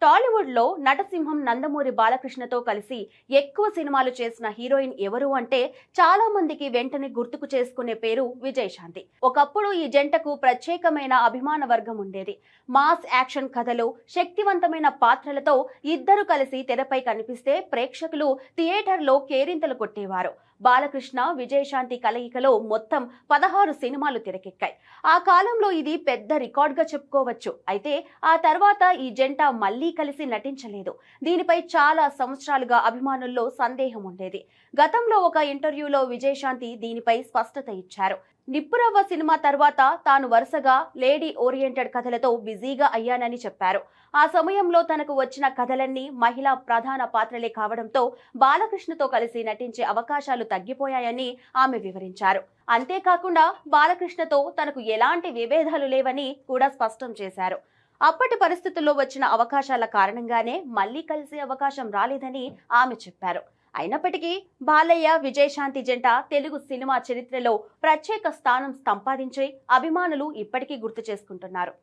టాలీవుడ్ లో నటసింహం నందమూరి బాలకృష్ణతో కలిసి ఎక్కువ సినిమాలు చేసిన హీరోయిన్ ఎవరు అంటే చాలా మందికి వెంటనే గుర్తుకు చేసుకునే పేరు విజయశాంతి. ఒకప్పుడు ఈ జంటకు ప్రత్యేకమైన అభిమాన వర్గం ఉండేది. మాస్ యాక్షన్ కథలు, శక్తివంతమైన పాత్రలతో ఇద్దరు కలిసి తెరపై కనిపిస్తే ప్రేక్షకులు థియేటర్లో కేరింతలు కొట్టేవారు. బాలకృష్ణ విజయశాంతి కలయికలో మొత్తం 16 సినిమాలు తెరకెక్కాయి. ఆ కాలంలో ఇది పెద్ద రికార్డ్గా చెప్పుకోవచ్చు. అయితే ఆ తర్వాత ఈ జంట మళ్లీ కలిసి నటించలేదు. దీనిపై చాలా సంవత్సరాలుగా అభిమానుల్లో సందేహం ఉండేది. గతంలో ఒక ఇంటర్వ్యూలో విజయశాంతి దీనిపై స్పష్టత ఇచ్చారు. నిప్పురవ్వ సినిమా తర్వాత తాను వరుసగా లేడీ ఓరియంటెడ్ కథలతో బిజీగా అయ్యానని చెప్పారు. ఆ సమయంలో తనకు వచ్చిన కథలన్నీ మహిళా ప్రధాన పాత్రలే కావడంతో బాలకృష్ణతో కలిసి నటించే అవకాశాలు తగ్గిపోయాయని ఆమె వివరించారు. అంతేకాకుండా బాలకృష్ణతో తనకు ఎలాంటి విభేదాలు లేవని కూడా స్పష్టం చేశారు. అప్పటి పరిస్థితుల్లో వచ్చిన అవకాశాల కారణంగానే మళ్లీ కలిసే అవకాశం రాలేదని ఆమె చెప్పారు. అయినప్పటికీ బాలయ్య విజయశాంతి జంట తెలుగు సినిమా చరిత్రలో ప్రత్యేక స్థానం సంపాదించి అభిమానులు ఇప్పటికీ గుర్తు చేసుకుంటున్నారు.